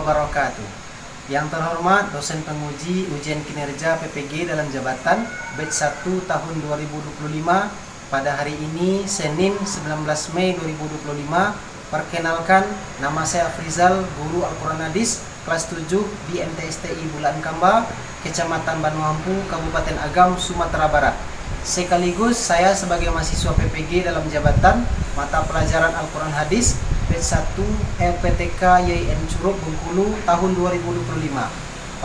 wabarakatuh. Yang terhormat dosen penguji ujian kinerja PPG dalam jabatan batch 1 tahun 2025 pada hari ini Senin 19 Mei 2025. Perkenalkan, nama saya Afrizal, guru Al-Quran Hadis kelas 7 di MTSTI Bulan Kamba, Kecamatan Banuampu, Kabupaten Agam, Sumatera Barat. Sekaligus saya sebagai mahasiswa PPG dalam jabatan mata pelajaran Al-Quran Hadis batch 1 LPTK YIN Curug Bengkulu tahun 2025.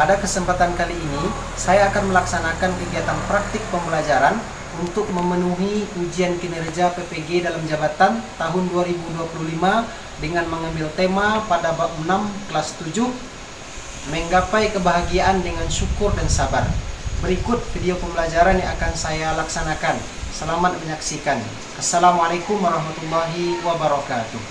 Pada kesempatan kali ini saya akan melaksanakan kegiatan praktik pembelajaran untuk memenuhi ujian kinerja PPG dalam jabatan tahun 2025 dengan mengambil tema pada bab 6 kelas 7, menggapai kebahagiaan dengan syukur dan sabar. Berikut video pembelajaran yang akan saya laksanakan. Selamat menyaksikan. Assalamualaikum warahmatullahi wabarakatuh.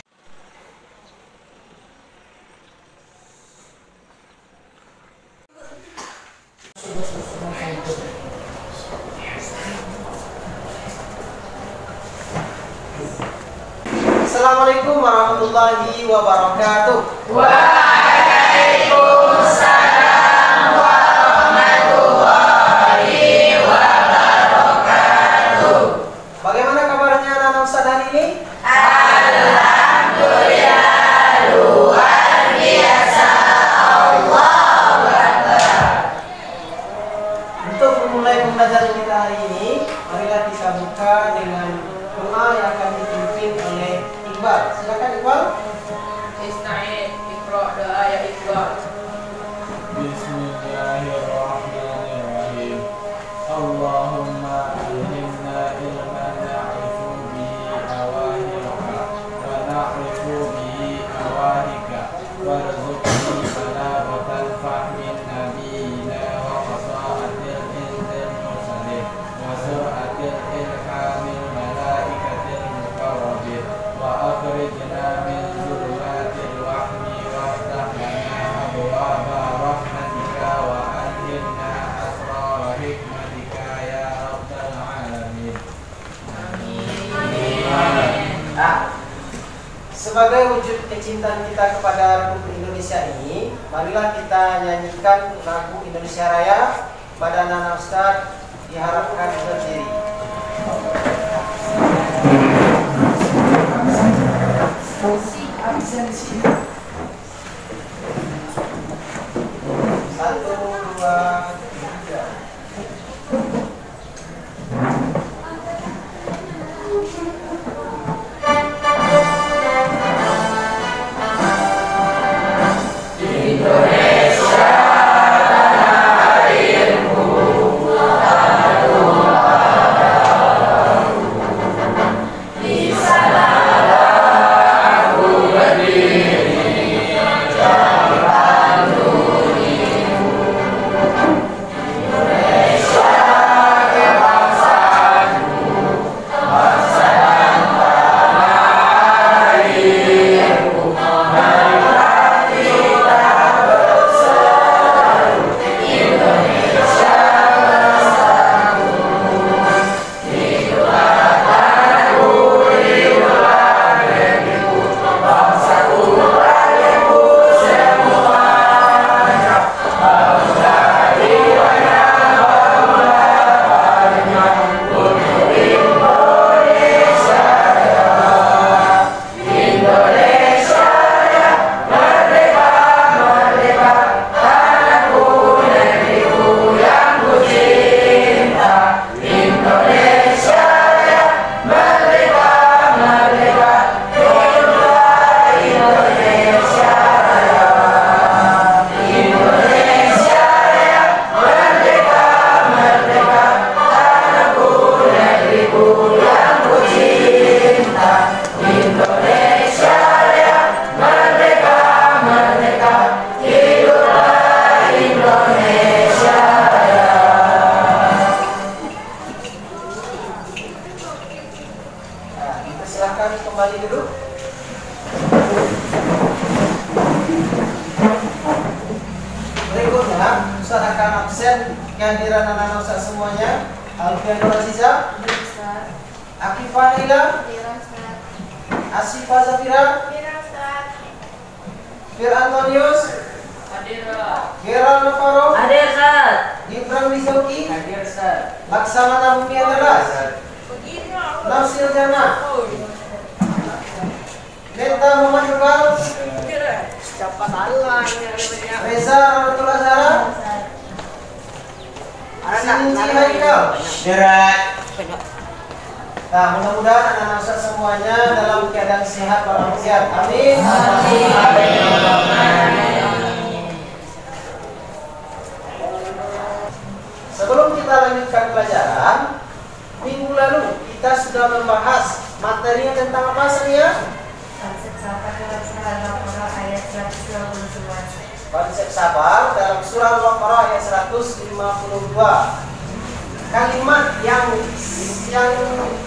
Assalamualaikum warahmatullahi wabarakatuh. Waalaikumsalam warahmatullahi wabarakatuh. Bagaimana kabarnya anak-anak Ustaz hari ini? Alhamdulillah, luar biasa. Allahu Akbar. Untuk memulai pembelajaran kita hari ini, marilah kita buka dengan doa yang akan dipimpin oleh Iqbal. Silakan Iqbal. Ista'in, Iqra doa ya Iqbal. Bismillahirrahmanirrahim. Allahumma alhimna ilman na'rifu bihi awahiraka wa na'rifu bihi awahika warzuqni balaghatal fahmin nabiyina wa fasa'atil inzil mursalin wa sur'atil ilhamil malaikatil muqarrabin wa akhrijna min zulumatil wahmi waftah lana abwaaba rahmatika wa alhimna asrara hikmatika ya rabbal alamin. Sebagai wujud kecintaan kita kepada Republik Indonesia ini, marilah kita nyanyikan lagu Indonesia Raya. Pada anak-anak Ustaz diharapkan berdiri. Satu, dua, tiga. Silahkan kembali dulu. Berikutnya, Ustaz akan absen kehadiran anak-anak Ustaz semuanya. Alfian Nur Aziza, Akifah Naila, Asifah Zafira, Fir Antonius, Hadir, Pak. Geral Navarro, Hadir, Ustaz. Gibran Rizauki, Hadir, Ustaz. Laksamana Bumi Adalas, Nasir Jana, Neta Muhammad Iqbal, Siapa salah ini ada banyak. Reza Rahmatullah Zara, Sinci Haikal. Nah, mudah-mudahan anak-anak Ustaz semuanya dalam keadaan sehat walafiat. Amin. Sebelum kita lanjutkan pelajaran, minggu lalu kita sudah membahas materinya tentang apa saja? Konsep sabar dalam surah Al-Baqarah ayat 122. Konsep sabar dalam surah Al-Baqarah ayat 152. Kalimat yang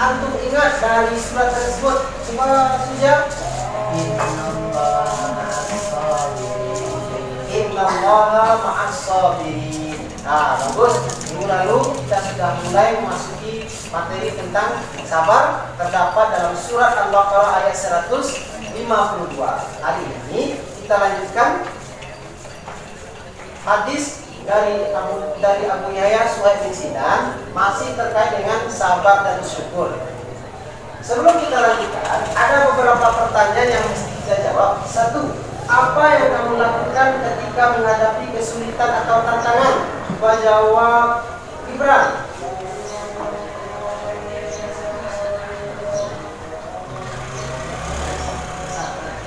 antum ingat dari surat tersebut, coba saja. Innallaha ma'as sabirin. Nah, bagus. Minggu lalu kita sudah mulai memasuki materi tentang sabar terdapat dalam surat Al-Baqarah ayat 152. Hari ini kita lanjutkan hadis dari Abu Yahya Suhaib bin Sinan, masih terkait dengan sabar dan syukur. Sebelum kita lanjutkan, ada beberapa pertanyaan yang mesti kita jawab. Satu, apa yang kamu lakukan ketika menghadapi kesulitan atau tantangan? Coba jawab Gibran.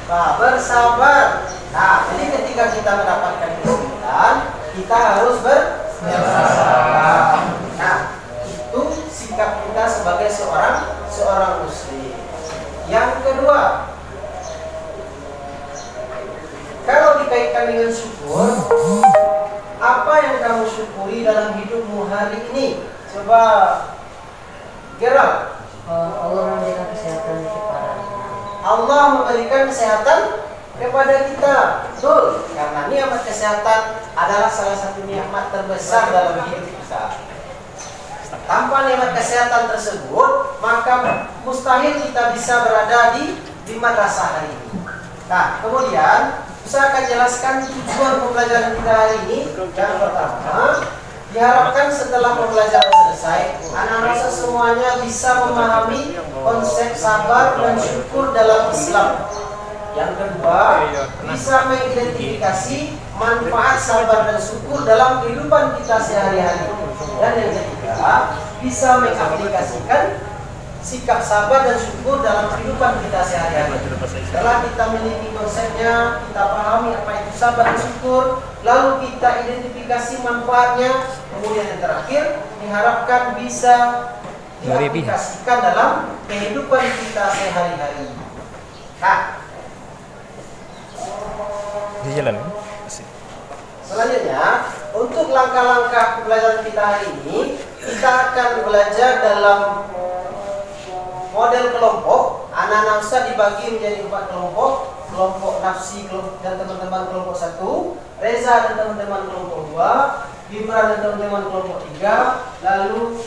Bersabar. Nah, jadi ketika kita mendapatkan kesulitan, kita harus bersabar. Nah, itu sikap kita sebagai seorang muslim. Yang kedua, kalau dikaitkan dengan syukur, apa yang kamu syukuri dalam hidupmu hari ini? Coba Gerald. Allah memberikan kesehatan kepada Allah memberikan kesehatan kepada kita. Betul, karena nikmat kesehatan adalah salah satu nikmat terbesar dalam hidup kita. Tanpa nikmat kesehatan tersebut, maka mustahil kita bisa berada di madrasah hari ini. Nah, kemudian saya akan jelaskan tujuan pembelajaran kita hari ini. Yang pertama, diharapkan setelah pembelajaran selesai, anak-anak semuanya bisa memahami konsep sabar dan syukur dalam Islam. Yang kedua, bisa mengidentifikasi manfaat sabar dan syukur dalam kehidupan kita sehari-hari. Dan yang ketiga, bisa mengaplikasikan sikap sabar dan syukur dalam kehidupan kita sehari-hari. Setelah kita memiliki konsepnya, kita pahami apa itu sabar dan syukur, lalu kita identifikasi manfaatnya, kemudian yang terakhir diharapkan bisa diaplikasikan dalam kehidupan kita sehari-hari. Nah, di jalan. selanjutnya, untuk langkah-langkah pembelajaran kita hari ini, kita akan belajar dalam model kelompok. Anak-anak Ustaz dibagi menjadi 4 kelompok. Kelompok Nafsi dan teman-teman kelompok 1, Reza dan teman-teman kelompok 2, Gibran dan teman-teman kelompok 3, lalu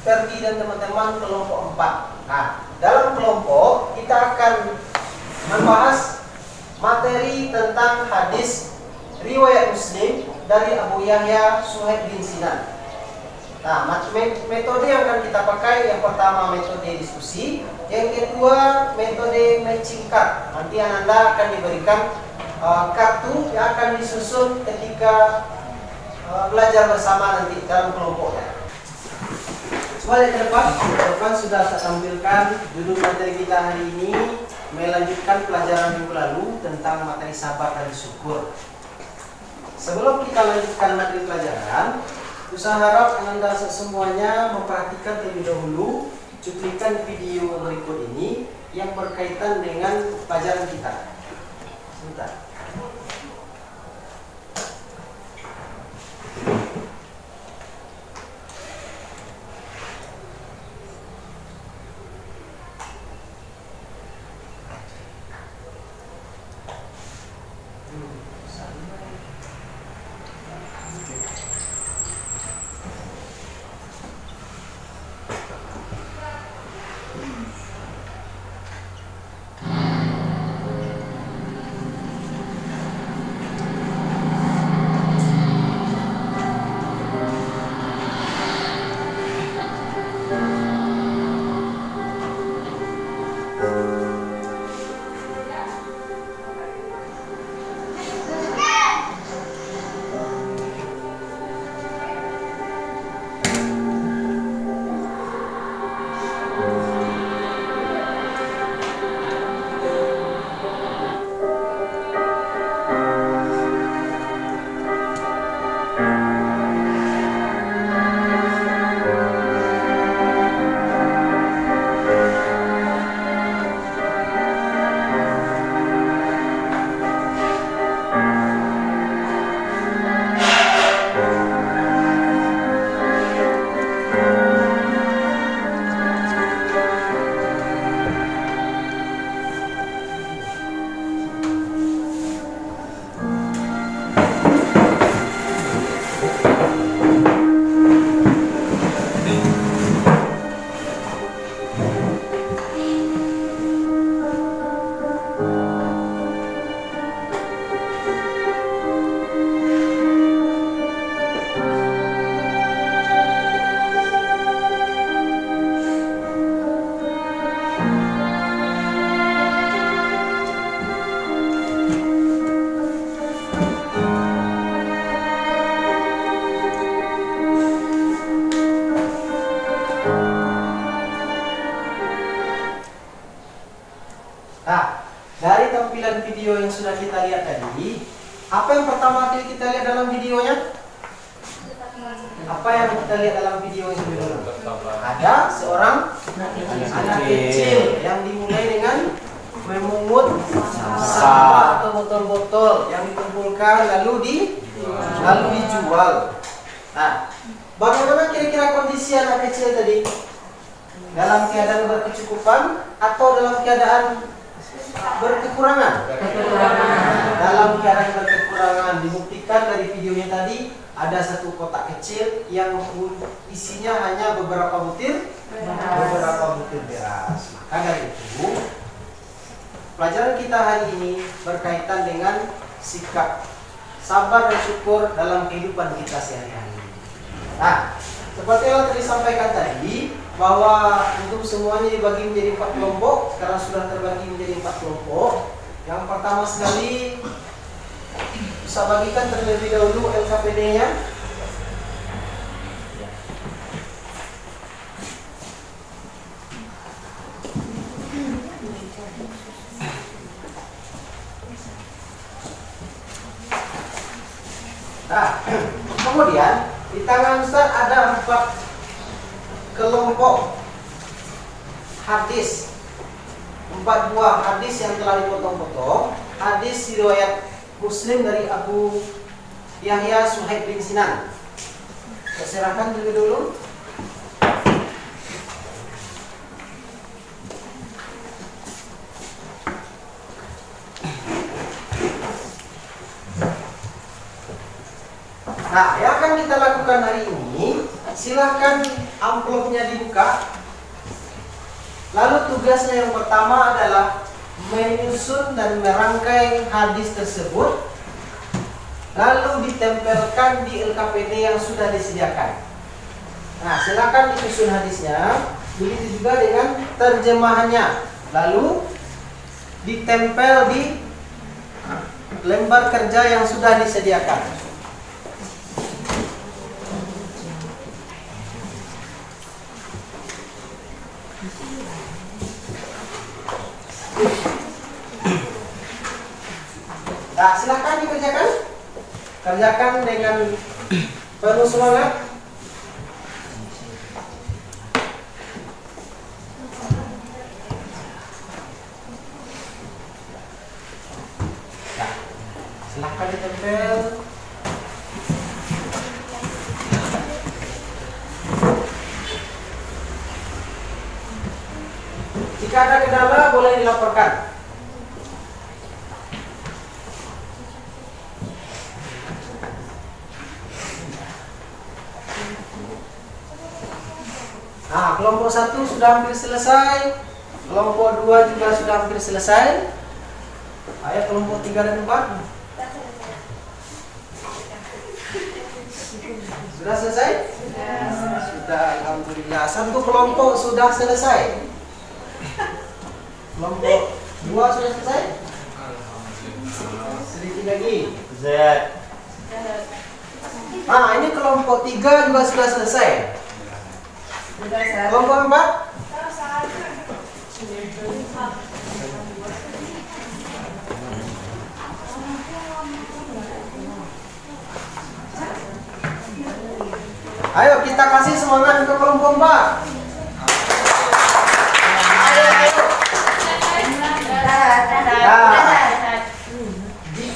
Ferdi dan teman-teman kelompok 4. Nah, dalam kelompok kita akan membahas materi tentang hadis riwayat Muslim dari Abu Yahya Suhaib bin Sinan. Nah, metode yang akan kita pakai, yang pertama metode diskusi, yang kedua metode matching card. Nanti Anda akan diberikan kartu yang akan disusun ketika belajar bersama nanti dalam kelompoknya. Semuanya ke depan sudah saya tampilkan judul materi kita hari ini, melanjutkan pelajaran minggu lalu tentang materi sabar dan syukur. Sebelum kita lanjutkan materi pelajaran, saya harap Anda semuanya memperhatikan terlebih dahulu cuplikan video berikut ini yang berkaitan dengan pelajaran kita. Sebentar. Nah, dari tampilan video yang sudah kita lihat tadi, apa yang pertama kali kita lihat dalam videonya? Apa yang kita lihat dalam video itu dulu? Ada seorang anak kecil yang dimulai dengan memungut sampah atau botol-botol yang dikumpulkan lalu dijual. Nah, bagaimana kira-kira kondisi anak kecil tadi? Dalam keadaan berkecukupan atau dalam keadaan berkekurangan? Dalam keadaan berkekurangan. Dibuktikan dari videonya tadi, ada satu kotak kecil yang isinya hanya beberapa butir beras. Maka dari itu, pelajaran kita hari ini berkaitan dengan sikap sabar dan syukur dalam kehidupan kita sehari-hari. Nah, seperti yang tadi disampaikan tadi, bahwa untuk semuanya dibagi menjadi 4 kelompok. Sekarang sudah terbagi menjadi 4 kelompok. Yang pertama sekali, bisa bagikan terlebih dahulu LKPD-nya. Nah, kemudian di tangan Ustaz ada 4 kelompok hadis, 4 buah hadis yang telah dipotong-potong. Hadis riwayat Muslim dari Abu Yahya Suhaib bin Sinan. Saya serahkan terlebih dulu. Nah, yang akan kita lakukan hari ini, silahkan amplopnya dibuka. Lalu tugasnya yang pertama adalah menyusun dan merangkai hadis tersebut, lalu ditempelkan di LKPD yang sudah disediakan. Nah, silakan disusun hadisnya, begitu juga dengan terjemahannya, lalu ditempel di lembar kerja yang sudah disediakan. Nah, silahkan dikerjakan. Kerjakan dengan penuh semangat. Nah, silahkan ditempel. Jika ada kendala boleh dilaporkan. Nah, kelompok 1 sudah hampir selesai. Kelompok 2 juga sudah hampir selesai. Ayo kelompok 3 dan 4. Sudah selesai? Sudah, alhamdulillah. Satu kelompok sudah selesai. Kelompok 2 sudah selesai? Sedikit lagi. Nah, ini kelompok 3 juga sudah selesai. Kelompok 4? Ayo kita kasih semangat untuk kelompok 4.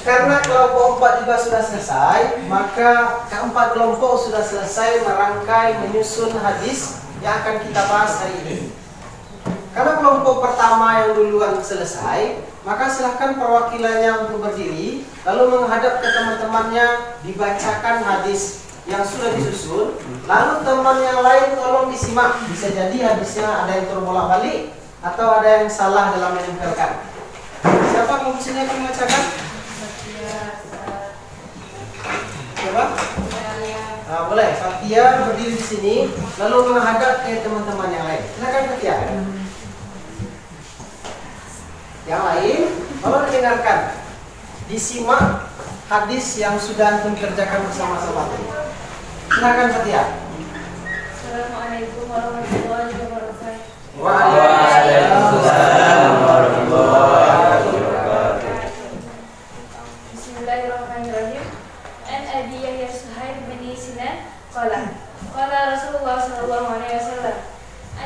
Karena kelompok 4 juga sudah selesai, maka keempat kelompok sudah selesai merangkai menyusun hadis yang akan kita bahas hari ini. Karena kelompok pertama yang duluan selesai, maka silahkan perwakilannya untuk berdiri, lalu menghadap ke teman-temannya, dibacakan hadis yang sudah disusun, lalu teman yang lain tolong disimak. Bisa jadi hadisnya ada yang terbolak-balik atau ada yang salah dalam menempelkan. Siapa yang bisa membacakan? Coba. Nah, boleh. Fatia berdiri di sini, lalu menghadap ke teman-teman yang lain. Silakan Fatia. Yang lain, tolong dengarkan. Disimak hadis yang sudah antum kerjakan bersama-sama. Silakan Fatia. Assalamualaikum warahmatullahi wabarakatuh. Waalaikumsalam warahmatullahi wabarakatuh.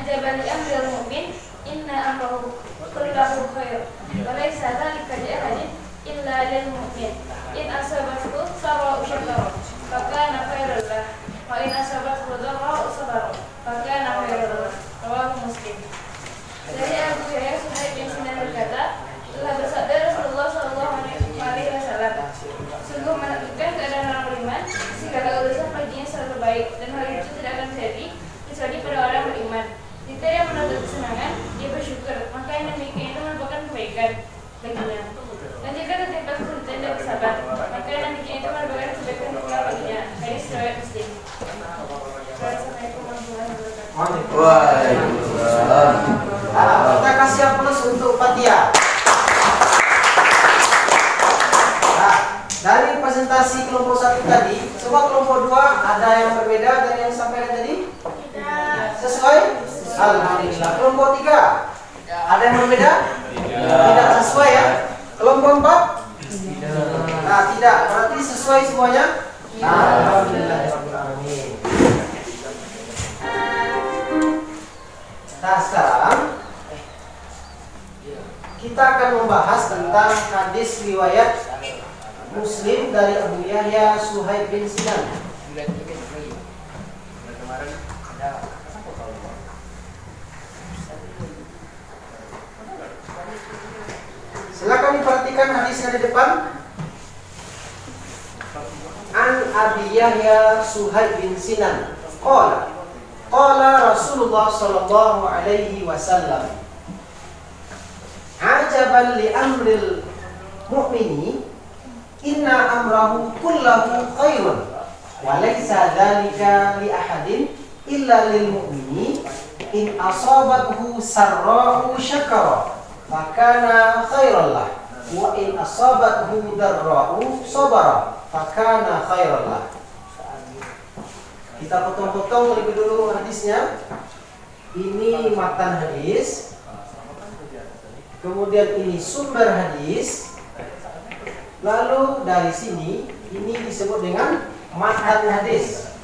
Ajaban li amril mu'min inna amrahu kullahu khair wa laysa dzalika li ahadin illa lil mu'min in asabathu sarra'u syakara fa kana khairan lahu wa in asabathu dharra'u sabara fa kana khairan lahu. Rawahu Muslim. Dari Abu Hurairah Suhaib bin Sinan berkata, telah bersabda Rasulullah SAW, sungguh menentukan keadaan orang beriman, segala urusan baginya selalu baik, dan hal itu tidak akan terjadi kecuali pada orang beriman. Jika dia menuntut kesenangan, dia bersyukur, maka yang demikian itu merupakan kebaikan baginya. Dan jika tertimpa kesulitan, dia bersabar, maka yang demikian itu merupakan kebaikan pula baginya. Hadis riwayat Muslim. Assalamualaikum warahmatullahi wabarakatuh. Waalaikumsalam. Kita kasih aplaus untuk Fatia. Nah, dari presentasi kelompok 1 tadi, semua kelompok 2 ada yang berbeda dari yang disampaikan tadi? Sesuai? Alhamdulillah. Kelompok 3 ada yang berbeda? Tidak sesuai ya? Kelompok 4? Nah, tidak. Berarti sesuai semuanya? Alhamdulillah. Nah, sekarang kita akan membahas tentang hadis riwayat Muslim dari Abu Yahya Suhaib bin Sinan. Silakan diperhatikan hadisnya di depan. An Abi Yahya Suhaib bin Sinan Qala Rasulullah sallallahu alaihi wasallam, ajaban li amril mu'mini inna amrahu kullahu khairun wa laysa dzalika li ahadin illa lil mu'mini in asabathu sarra'u syakara fakana khairan lah wa in asabathu darra'u sabara fakana khairan lah. Kita potong-potong terlebih dulu hadisnya. Ini matan hadis, kemudian ini sumber hadis, lalu dari sini ini disebut dengan matan hadis.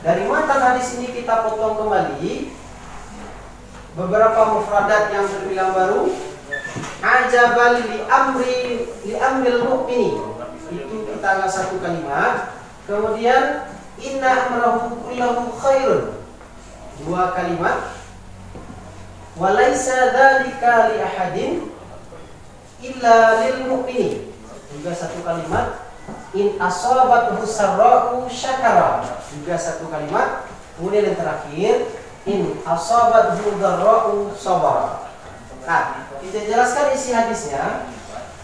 Dari matan hadis ini kita potong kembali beberapa mufradat yang terbilang baru. Ajaban li amril mu'mini, itu kita angkat satu kalimat. Kemudian inna amrahu kullahu khairun, 2 kalimat. Walaysa dzalika li ahadin illa lil mu'minin, juga 1 kalimat. In asabathu sarra'u syakara, juga 1 kalimat. Kemudian yang terakhir, in asabathu darra'u sabara. Nah, kita jelaskan isi hadisnya.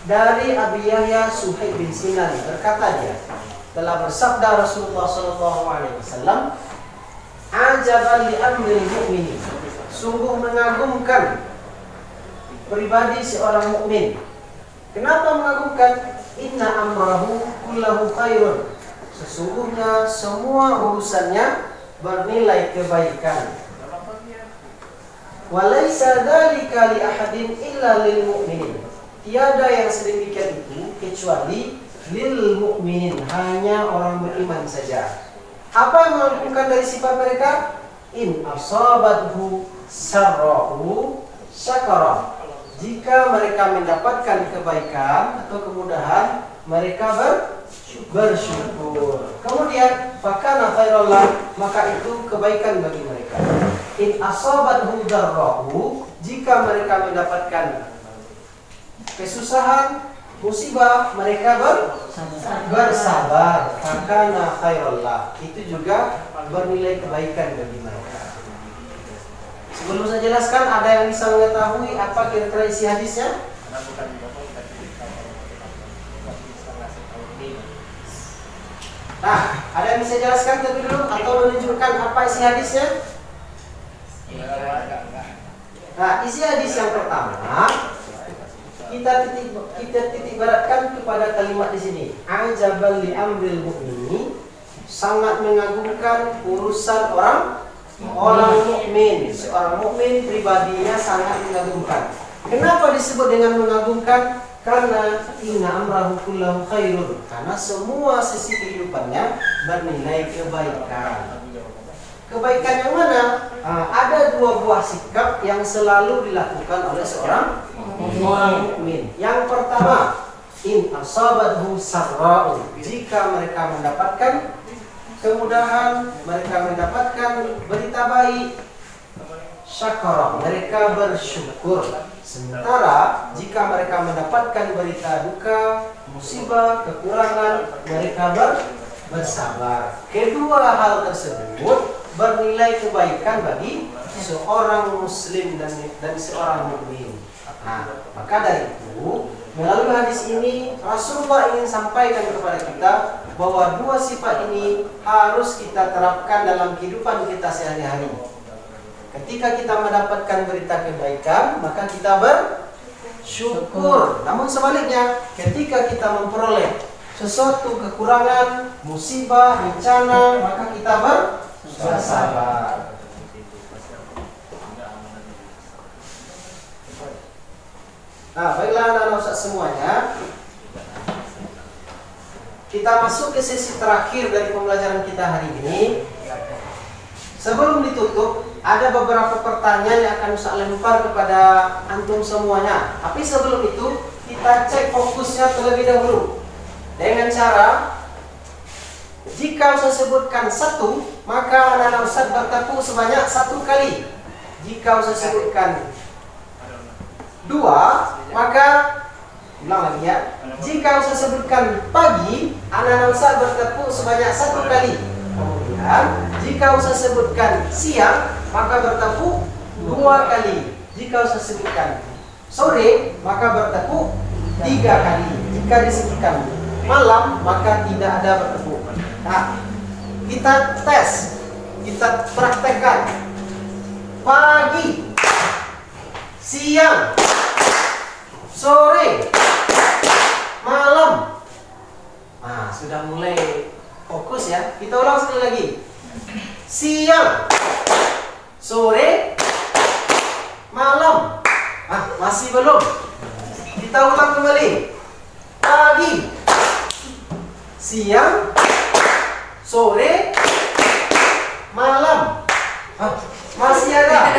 Dari Abi Yahya Suhaib bin Sinan berkata, dia telah bersabda Rasulullah SAW, ajaban li amril mu'mini, sungguh mengagumkan pribadi seorang mukmin. Kenapa mengagumkan? Inna amrahu kullahu khairun, sesungguhnya semua urusannya bernilai kebaikan. Walaysa dzalika li ahadin illa lil mu'minin, tiada yang sedemikian itu kecuali lil mu'minin, hanya orang beriman saja. Apa yang mengagumkan dari sifat mereka? In asabathu sarra'u syakara, jika mereka mendapatkan kebaikan atau kemudahan, mereka bersyukur. Kemudian fakana khairallah, maka itu kebaikan bagi mereka. In asabathu darra'u, jika mereka mendapatkan kesusahan, musibah, mereka bersabar. Fakana khairallah, itu juga bernilai kebaikan bagi mereka. Sebelum saya jelaskan, ada yang bisa mengetahui apa kira-kira isi hadisnya? Nah, ada yang bisa jelaskan terlebih dulu atau menunjukkan apa isi hadisnya? Nah, isi hadis yang pertama kita titik beratkan kepada kalimat di sini. Ajaban li amril mu'mini, sangat mengagumkan urusan orang mukmin. Seorang mukmin pribadinya sangat mengagumkan. Kenapa disebut dengan mengagumkan? Karena inna amrahu kullahu khairun, karena semua sisi kehidupannya bernilai kebaikan. Kebaikan yang mana? Ada dua buah sikap yang selalu dilakukan oleh seorang mukmin. Yang pertama, in asabathu sarra'u, jika mereka mendapatkan kemudahan, mereka mendapatkan berita baik, syakara, mereka bersyukur. Sementara jika mereka mendapatkan berita duka, musibah, kekurangan, mereka bersabar. Kedua hal tersebut bernilai kebaikan bagi seorang muslim dan seorang mukmin. Nah, maka dari itu, melalui hadis ini Rasulullah ingin sampaikan kepada kita bahwa dua sifat ini harus kita terapkan dalam kehidupan kita sehari-hari. Ketika kita mendapatkan berita kebaikan, maka kita bersyukur. Namun sebaliknya, ketika kita memperoleh sesuatu kekurangan, musibah, bencana, maka kita bersabar. Nah, baiklah anak-anak Ustaz semuanya, kita masuk ke sesi terakhir dari pembelajaran kita hari ini. Sebelum ditutup, ada beberapa pertanyaan yang akan Ustaz lempar kepada antum semuanya. Tapi sebelum itu, kita cek fokusnya terlebih dahulu dengan cara, jika Ustaz sebutkan satu, maka anak-anak Ustaz bertepuk sebanyak 1 kali. Jika Ustaz sebutkan 2, maka ulang lagi ya. Jika Ustaz sebutkan pagi, anak-anak Ustaz bertepuk sebanyak 1 kali. Kemudian jika Ustaz sebutkan siang, maka bertepuk 2 kali. Jika Ustaz sebutkan sore, maka bertepuk 3 kali. Jika disebutkan malam, maka tidak ada bertepuk. Nah, kita tes, kita praktekkan. Pagi, siang, sore, malam. Nah, sudah mulai fokus ya. Kita ulang sekali lagi. Siang, sore, malam. Masih belum. Kita ulang kembali. Pagi, siang, sore, malam. Masih ada.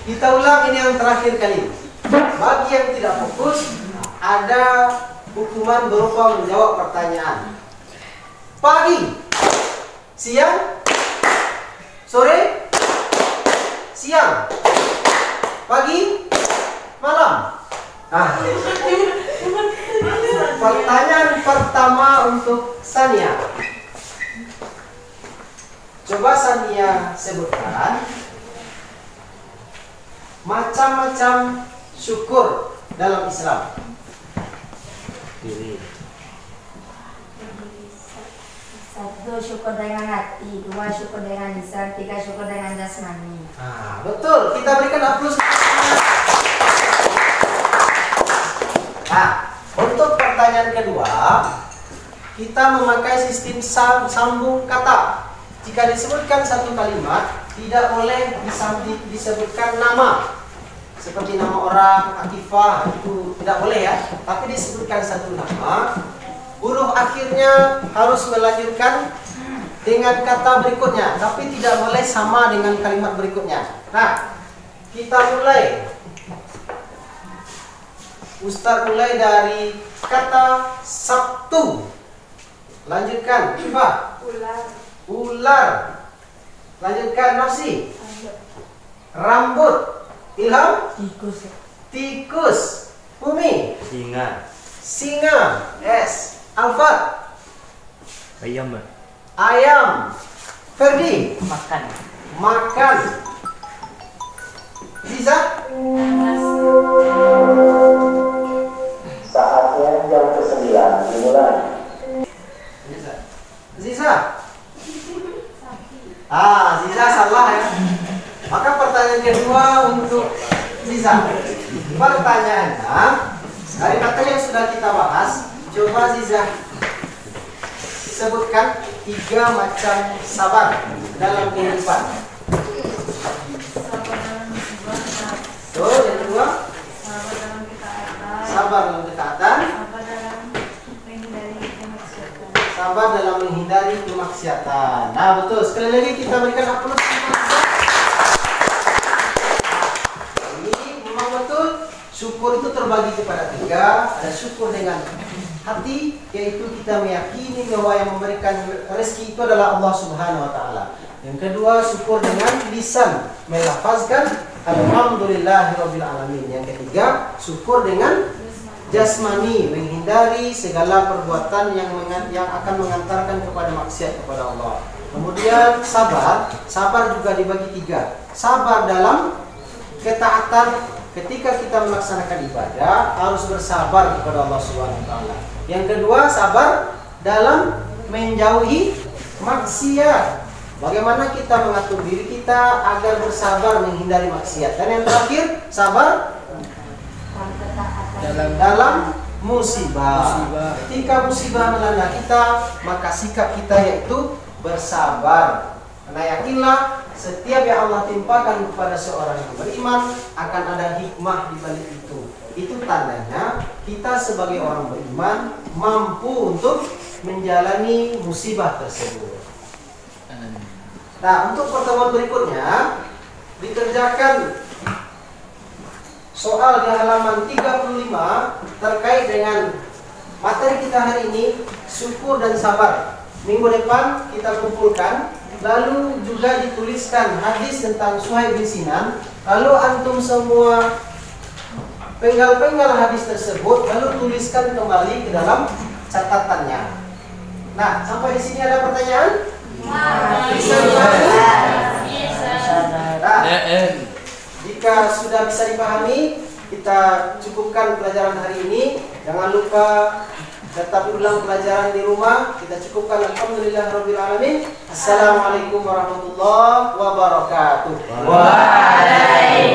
Kita ulang, ini yang terakhir kali. Bagi yang tidak fokus, ada hukuman berupa menjawab pertanyaan. Pagi, siang, sore, siang, pagi, malam. Nah, pertanyaan pertama untuk Sania. Coba Sania sebutkan macam-macam syukur dalam Islam. Satu, syukur dengan hati. 2, syukur dengan lisan. 3, syukur dengan jasmani. Betul. Kita berikan aplaus. Nah, untuk pertanyaan kedua, kita memakai sistem sambung kata. Jika disebutkan satu kalimat, tidak boleh disebutkan nama. Seperti nama orang, akifah, itu tidak boleh ya. Tapi disebutkan satu nama, huruf akhirnya harus melanjutkan dengan kata berikutnya, tapi tidak boleh sama dengan kalimat berikutnya. Nah, kita mulai. Ustaz mulai dari kata Sabtu. Lanjutkan, Kifah. Ular. Lanjutkan, Nafsi. Rambut. Ilham. Tikus. Bumi. Singa. S. Alfat. Ayam. Ferdi. Makan. Ziza. Saatnya jam ke-9 dimulai. Ziza. Ziza salah ya. Maka pertanyaan kedua untuk Ziza. Pertanyaannya, dari materi yang sudah kita bahas, coba Ziza sebutkan 3 macam sabar dalam kehidupan. Tuh, yang kedua, sabar dalam ketaatan. Sabar dalam menghindari kemaksiatan. Nah, betul sekali. sekali lagi kita berikan aplaus. Ini memang betul syukur itu terbagi kepada tiga. Ada syukur dengan hati, yaitu kita meyakini bahwa yang memberikan rezeki itu adalah Allah Subhanahu wa taala. Yang kedua, syukur dengan lisan, melafazkan alhamdulillahirabbil alamin. Yang ketiga, syukur dengan jasmani, menghindari segala perbuatan yang akan mengantarkan kepada maksiat kepada Allah. Kemudian sabar juga dibagi tiga. Sabar dalam ketaatan, ketika kita melaksanakan ibadah harus bersabar kepada Allah Subhanahu wa taala. Yang kedua, sabar dalam menjauhi maksiat. Bagaimana kita mengatur diri kita agar bersabar menghindari maksiat. Dan yang terakhir, sabar dalam musibah. Ketika musibah melanda kita, maka sikap kita yaitu bersabar. Karena yakinlah setiap yang Allah timpakan kepada seorang yang beriman akan ada hikmah di balik itu. Itu tandanya kita sebagai orang beriman mampu untuk menjalani musibah tersebut. Nah, untuk pertemuan berikutnya dikerjakan soal di halaman 35 terkait dengan materi kita hari ini, syukur dan sabar. Minggu depan kita kumpulkan, lalu juga dituliskan hadis tentang Suhaib bin Sinan. Lalu antum semua penggal-penggal hadis tersebut, lalu tuliskan kembali ke dalam catatannya. Nah, sampai di sini ada pertanyaan? Bisa dipahami? Nah, jika sudah bisa dipahami, kita cukupkan pelajaran hari ini. Jangan lupa tetap ulang pelajaran di rumah. Kita cukupkan. Alhamdulillahirabbil alamin. Assalamualaikum warahmatullahi wabarakatuh. Waalaikumsalam.